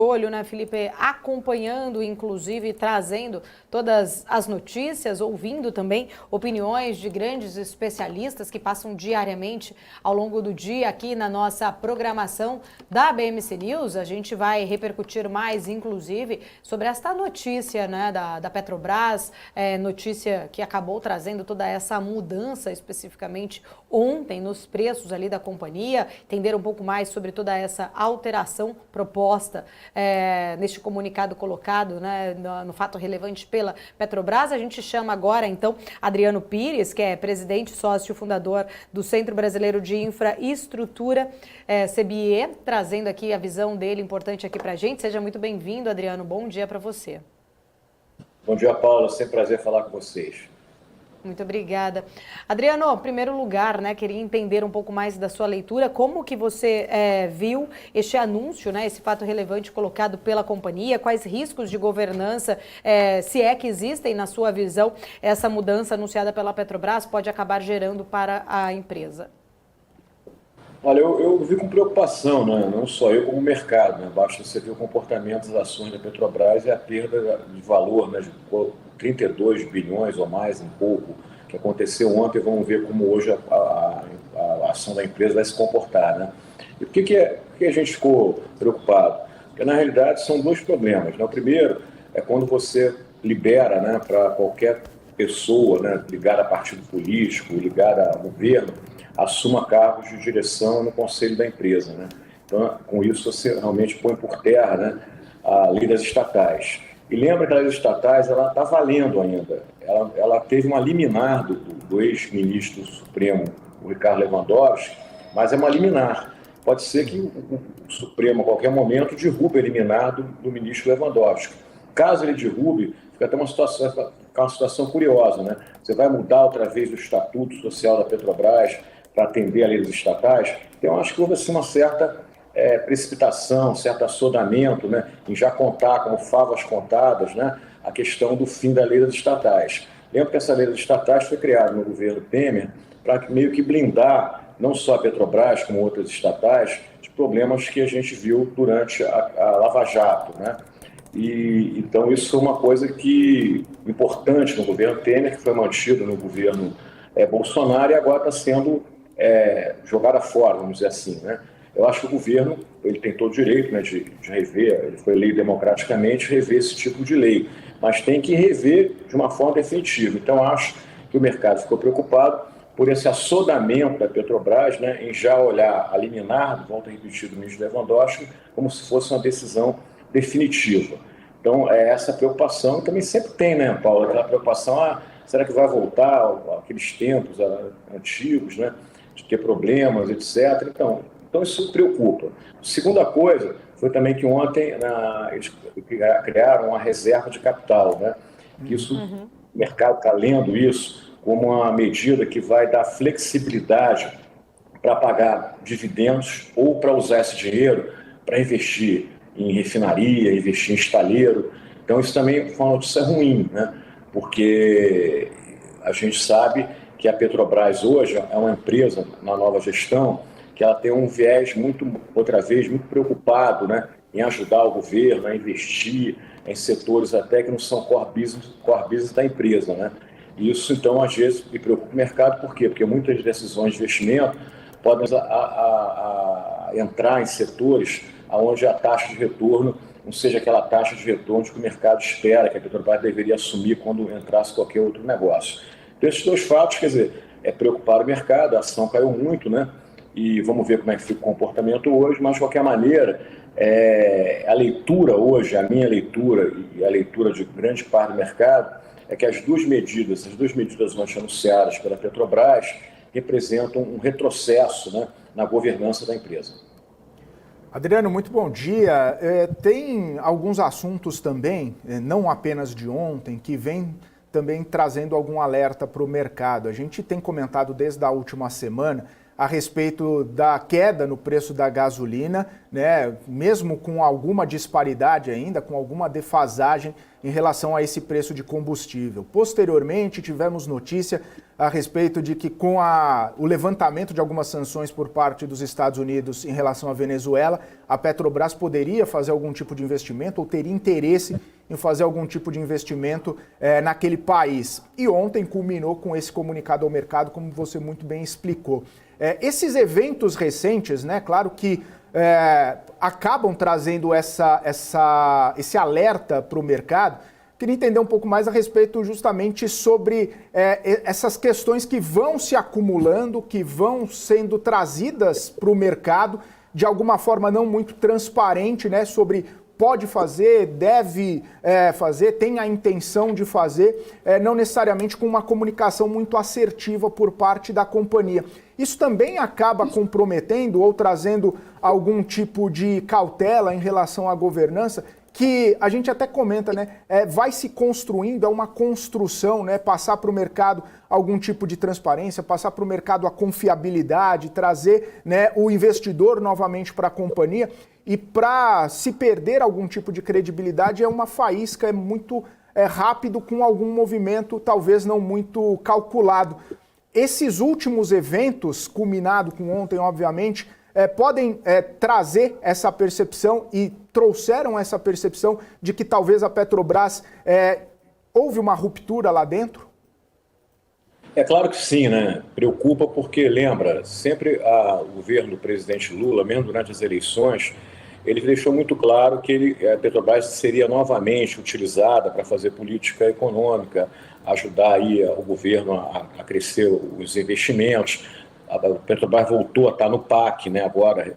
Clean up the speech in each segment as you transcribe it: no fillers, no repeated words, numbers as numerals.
olho, né, Felipe, acompanhando, inclusive, trazendo todas as notícias, ouvindo também opiniões de grandes especialistas que passam diariamente ao longo do dia aqui na nossa programação da BMC News. A gente vai repercutir mais, inclusive, sobre esta notícia, né, da Petrobras, notícia que acabou trazendo toda essa mudança, especificamente ontem, nos preços ali da companhia, entender um pouco mais sobre toda essa alteração proposta neste comunicado colocado, né, no fato relevante pela Petrobras. A gente chama agora, então, Adriano Pires, que é presidente, sócio fundador do Centro Brasileiro de Infraestrutura, CBIE, trazendo aqui a visão dele importante aqui para a gente. Seja muito bem-vindo, Adriano. Bom dia para você. Bom dia, Paula. Sempre prazer falar com vocês. Muito obrigada. Adriano, em primeiro lugar, né, queria entender um pouco mais da sua leitura, como que você viu este anúncio, né, esse fato relevante colocado pela companhia, quais riscos de governança, se é que existem na sua visão, essa mudança anunciada pela Petrobras pode acabar gerando para a empresa? Olha, eu vi com preocupação, né? Não só eu como o mercado, né? Basta você ver o comportamento das ações da Petrobras e a perda de valor, né, de 32 bilhões ou mais, um pouco, que aconteceu ontem. Vamos ver como hoje a ação da empresa vai se comportar, né? E por que a gente ficou preocupado? Porque, na realidade, são dois problemas, né? O primeiro é quando você libera, né, para qualquer pessoa, né, ligada a partido político, ligada a governo, assuma cargos de direção no conselho da empresa, né? Então, com isso, você realmente põe por terra, né, a lei das estatais. E lembra que a lei das estatais está valendo ainda. Ela teve uma liminar do ex-ministro Supremo, o Ricardo Lewandowski, mas é uma liminar. Pode ser que o Supremo, a qualquer momento, derrube a liminar do ministro Lewandowski. Caso ele derrube, fica até uma situação curiosa, né? Você vai mudar outra vez o Estatuto Social da Petrobras para atender a lei das estatais. Então, acho que houve assim, uma certa precipitação, certo assodamento, né, em já contar como favas contadas, né, a questão do fim da lei das estatais. Lembro que essa lei das estatais foi criada no governo Temer para meio que blindar não só a Petrobras, como outras estatais, de problemas que a gente viu durante a Lava Jato, né? E, então, isso foi uma coisa importante no governo Temer, que foi mantido no governo Bolsonaro, e agora está sendo jogada fora, vamos dizer assim, né? Eu acho que o governo ele tem todo o direito, né, de rever, ele foi eleito democraticamente, rever esse tipo de lei, mas tem que rever de uma forma definitiva. Então, acho que o mercado ficou preocupado por esse assodamento da Petrobras, né, em já olhar a liminar, volta a repetir, do ministro Lewandowski, como se fosse uma decisão definitiva. Então, essa preocupação, e também sempre tem, né, Paulo, aquela preocupação, será que vai voltar aqueles tempos antigos, né, de ter problemas, etc. Então isso preocupa. Segunda coisa foi também que ontem eles criaram uma reserva de capital, né? Isso, o mercado está lendo isso como uma medida que vai dar flexibilidade para pagar dividendos ou para usar esse dinheiro para investir em refinaria, investir em estaleiro. Então isso também foi uma notícia ruim, né? Porque a gente sabe que a Petrobras hoje é uma empresa, na nova gestão, que ela tem um viés muito preocupado, né, em ajudar o governo a investir em setores até que não são core business da empresa, né? Isso, então, às vezes, me preocupa o mercado. Por quê? Porque muitas decisões de investimento podem entrar em setores onde a taxa de retorno não seja aquela taxa de retorno que o mercado espera, que a Petrobras deveria assumir quando entrasse qualquer outro negócio. Então, esses dois fatos, quer dizer, preocupar o mercado, a ação caiu muito, né? E vamos ver como é que fica o comportamento hoje, mas de qualquer maneira, a leitura hoje, a minha leitura e a leitura de grande parte do mercado, é que as duas medidas ontem anunciadas pela Petrobras representam um retrocesso, né, na governança da empresa. Adriano, muito bom dia. Tem alguns assuntos também, não apenas de ontem, que vem também trazendo algum alerta para o mercado. A gente tem comentado desde a última semana a respeito da queda no preço da gasolina, né? Mesmo com alguma disparidade ainda, com alguma defasagem em relação a esse preço de combustível. Posteriormente, tivemos notícia a respeito de que com o levantamento de algumas sanções por parte dos Estados Unidos em relação à Venezuela, a Petrobras poderia fazer algum tipo de investimento ou teria interesse em fazer algum tipo de investimento naquele país. E ontem culminou com esse comunicado ao mercado, como você muito bem explicou. Esses eventos recentes, né, claro que acabam trazendo esse alerta para o mercado. Queria entender um pouco mais a respeito justamente sobre essas questões que vão se acumulando, que vão sendo trazidas para o mercado de alguma forma não muito transparente, né, sobre pode fazer, deve fazer, tem a intenção de fazer, não necessariamente com uma comunicação muito assertiva por parte da companhia. Isso também acaba comprometendo ou trazendo algum tipo de cautela em relação à governança, que a gente até comenta, né? Vai se construindo, é uma construção, né? Passar para o mercado algum tipo de transparência, passar para o mercado a confiabilidade, trazer, né, o investidor novamente para a companhia. E para se perder algum tipo de credibilidade é uma faísca, é muito rápido com algum movimento talvez não muito calculado. Esses últimos eventos, culminado com ontem, obviamente, podem trazer essa percepção e trouxeram essa percepção de que talvez a Petrobras houve uma ruptura lá dentro? É claro que sim, né? Preocupa porque, lembra, sempre o governo do presidente Lula, mesmo durante as eleições, ele deixou muito claro que a Petrobras seria novamente utilizada para fazer política econômica, ajudar aí o governo a crescer os investimentos. A Petrobras voltou a estar no PAC, né? Agora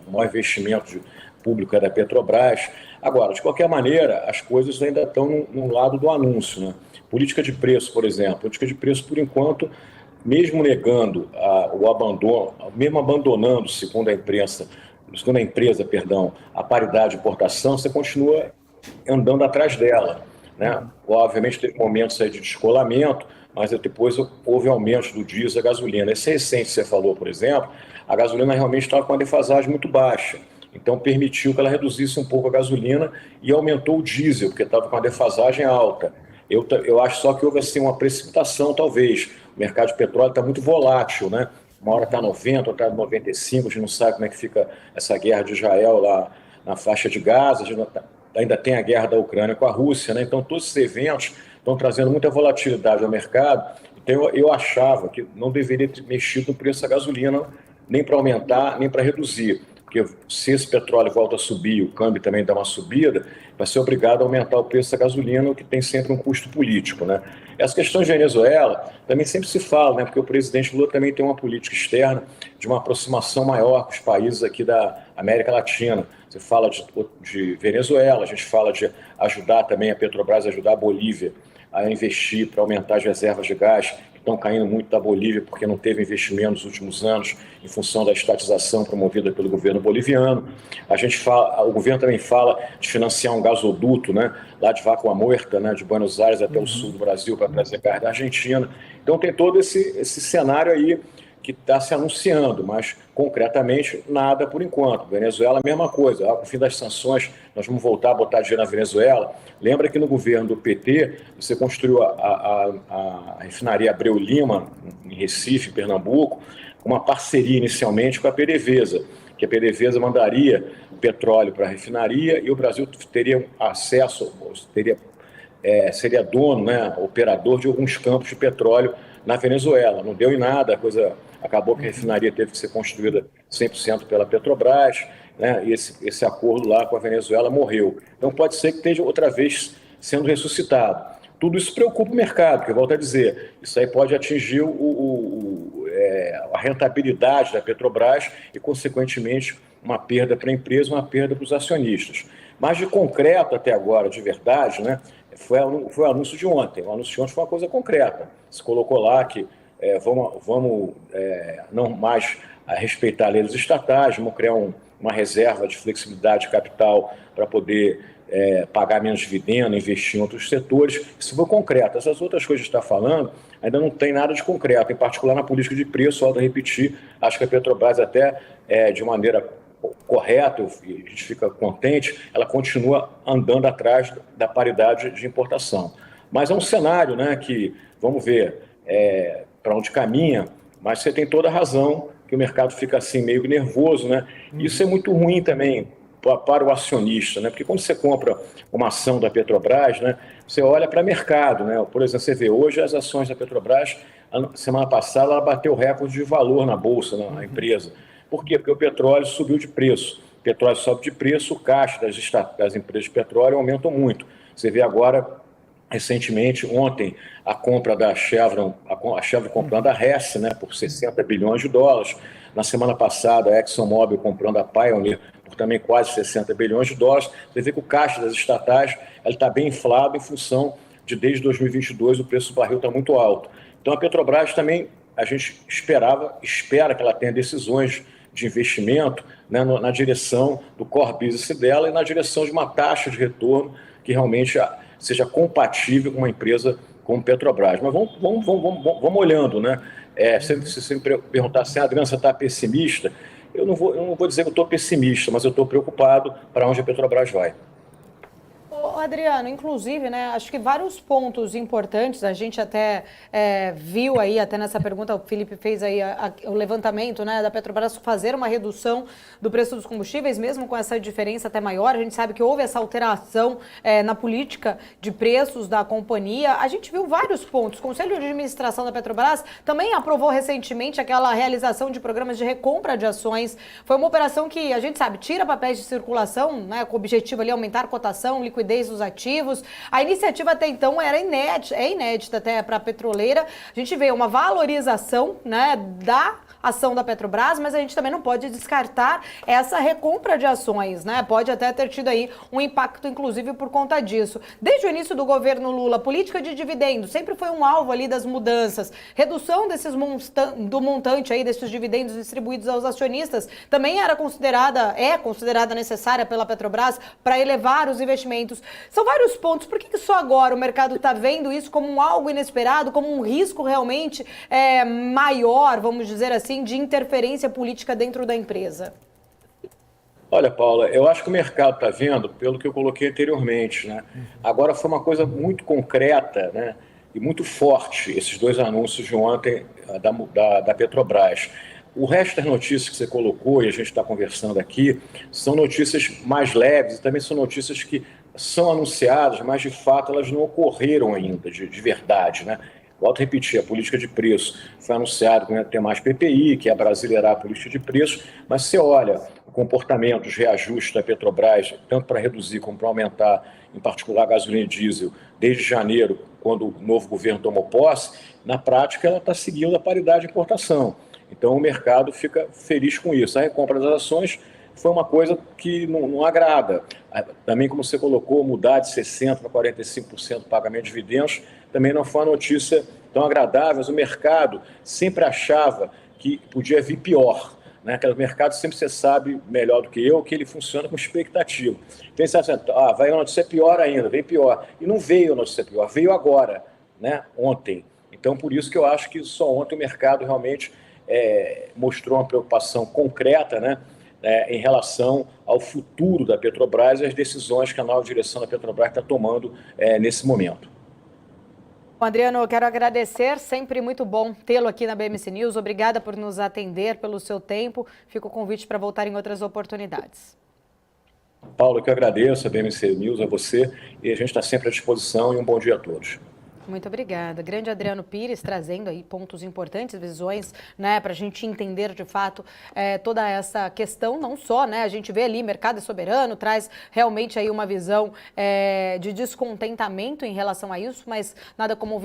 o maior investimento público é da Petrobras. Agora, de qualquer maneira, as coisas ainda estão no lado do anúncio, né? Política de preço, por exemplo. Política de preço, por enquanto, mesmo negando o abandono, mesmo abandonando, segundo a empresa, a paridade de importação, você continua andando atrás dela, né? Obviamente teve momentos aí de descolamento, mas depois houve aumento do diesel e a gasolina. Esse recente que você falou, por exemplo, a gasolina realmente estava com uma defasagem muito baixa. Então permitiu que ela reduzisse um pouco a gasolina e aumentou o diesel, porque estava com uma defasagem alta. Eu acho só que houve assim, uma precipitação, talvez. O mercado de petróleo está muito volátil, né? Uma hora está 90, outra está 95, a gente não sabe como é que fica essa guerra de Israel lá na faixa de Gaza, a gente ainda tem a guerra da Ucrânia com a Rússia, né? Então todos esses eventos estão trazendo muita volatilidade ao mercado. Então eu achava que não deveria ter mexido no preço da gasolina, nem para aumentar, nem para reduzir. Porque se esse petróleo volta a subir, o câmbio também dá uma subida, vai ser obrigado a aumentar o preço da gasolina, o que tem sempre um custo político, né? Essas questões de Venezuela também sempre se fala, né? Porque o presidente Lula também tem uma política externa de uma aproximação maior com os países aqui da América Latina. Você fala de Venezuela, a gente fala de ajudar também a Petrobras, ajudar a Bolívia a investir para aumentar as reservas de gás, que estão caindo muito da Bolívia porque não teve investimento nos últimos anos em função da estatização promovida pelo governo boliviano. O governo também fala de financiar um gasoduto, né, lá de Vaca Muerta, né, de Buenos Aires até o sul do Brasil para trazer gás da Argentina. Então tem todo esse cenário aí que está se anunciando, mas concretamente nada por enquanto. Venezuela, a mesma coisa. Com o fim das sanções, nós vamos voltar a botar dinheiro na Venezuela. Lembra que no governo do PT, você construiu a refinaria Abreu Lima, em Recife, Pernambuco, uma parceria inicialmente com a PDVSA, que a PDVSA mandaria o petróleo para a refinaria e o Brasil teria acesso, seria dono, né, operador de alguns campos de petróleo na Venezuela. Não deu em nada, a coisa acabou que a refinaria teve que ser construída 100% pela Petrobras, né, e esse acordo lá com a Venezuela morreu. Então pode ser que esteja outra vez sendo ressuscitado. Tudo isso preocupa o mercado, porque, volto a dizer, isso aí pode atingir a rentabilidade da Petrobras e, consequentemente, uma perda para a empresa, uma perda para os acionistas. Mas de concreto até agora, de verdade, né, foi o anúncio de ontem. O anúncio de ontem foi uma coisa concreta. Se colocou lá que vamos não mais respeitar a lei dos estatais, vamos criar uma reserva de flexibilidade de capital para poder pagar menos dividendo, investir em outros setores. Isso foi concreto. Essas outras coisas que está falando ainda não tem nada de concreto, em particular na política de preço. Volto a repetir, acho que a Petrobras até de maneira correto, a gente fica contente, ela continua andando atrás da paridade de importação. Mas é um cenário, né, que, vamos ver para onde caminha, mas você tem toda a razão que o mercado fica assim meio nervoso, né? Isso é muito ruim também para o acionista, né? Porque quando você compra uma ação da Petrobras, né, você olha para o mercado, né? Por exemplo, você vê hoje as ações da Petrobras, semana passada ela bateu recorde de valor na bolsa, na empresa. Por quê? Porque o petróleo subiu de preço. O petróleo sobe de preço, o caixa das empresas de petróleo aumentam muito. Você vê agora, recentemente, ontem, a compra da Chevron, a Chevron comprando a Hess, né, por 60 bilhões de dólares. Na semana passada, a ExxonMobil comprando a Pioneer por também quase 60 bilhões de dólares. Você vê que o caixa das estatais está bem inflado em função de, desde 2022, o preço do barril está muito alto. Então, a Petrobras também, a gente espera que ela tenha decisões de investimento, né, na direção do core business dela e na direção de uma taxa de retorno que realmente seja compatível com uma empresa como Petrobras. Mas vamos olhando, né? Se você me perguntar se a Adriana está pessimista, eu não vou dizer que eu estou pessimista, mas eu estou preocupado para onde a Petrobras vai. Adriano, inclusive, né, acho que vários pontos importantes, a gente até viu aí, até nessa pergunta, o Felipe fez aí o levantamento, né, da Petrobras fazer uma redução do preço dos combustíveis, mesmo com essa diferença até maior. A gente sabe que houve essa alteração na política de preços da companhia. A gente viu vários pontos. O Conselho de Administração da Petrobras também aprovou recentemente aquela realização de programas de recompra de ações. Foi uma operação que, a gente sabe, tira papéis de circulação, né, com o objetivo ali aumentar a cotação, liquidez dos ativos. A iniciativa até então é inédita até para a petroleira. A gente vê uma valorização, né, da ação da Petrobras, mas a gente também não pode descartar essa recompra de ações, né? Pode até ter tido aí um impacto, inclusive, por conta disso. Desde o início do governo Lula, a política de dividendos sempre foi um alvo ali das mudanças. Redução do montante aí desses dividendos distribuídos aos acionistas também é considerada necessária pela Petrobras para elevar os investimentos. São vários pontos. Por que só agora o mercado está vendo isso como algo inesperado, como um risco realmente maior, vamos dizer assim, de interferência política dentro da empresa? Olha, Paula, eu acho que o mercado está vendo pelo que eu coloquei anteriormente, né? Agora foi uma coisa muito concreta, né, e muito forte, esses dois anúncios de ontem da Petrobras. O resto das notícias que você colocou, e a gente está conversando aqui, são notícias mais leves e também são notícias que são anunciadas, mas de fato elas não ocorreram ainda, de verdade, né? Volto a repetir, a política de preço foi anunciado que não ia ter mais PPI, que é brasileirar a política de preço, mas você olha o comportamento, os reajustes da Petrobras, tanto para reduzir como para aumentar, em particular a gasolina e diesel, desde janeiro, quando o novo governo tomou posse, na prática ela está seguindo a paridade de importação. Então o mercado fica feliz com isso. A recompra das ações foi uma coisa que não agrada. Também, como você colocou, mudar de 60% para 45% do pagamento de dividendos também não foi uma notícia tão agradável, mas o mercado sempre achava que podia vir pior, né? O mercado sempre, você sabe melhor do que eu, que ele funciona com expectativa. Então, você sabe, vai uma notícia pior ainda, vem pior. E não veio a notícia pior, veio agora, né? Ontem. Então, por isso que eu acho que só ontem o mercado realmente mostrou uma preocupação concreta, né, em relação ao futuro da Petrobras e as decisões que a nova direção da Petrobras está tomando nesse momento. Adriano, eu quero agradecer, sempre muito bom tê-lo aqui na BMC News. Obrigada por nos atender, pelo seu tempo. Fica o convite para voltar em outras oportunidades. Paulo, eu que agradeço a BMC News, a você, e a gente está sempre à disposição, e um bom dia a todos. Muito obrigada. Grande Adriano Pires trazendo aí pontos importantes, visões, né, para a gente entender de fato toda essa questão, não só, né, a gente vê ali mercado é soberano, traz realmente aí uma visão de descontentamento em relação a isso, mas nada como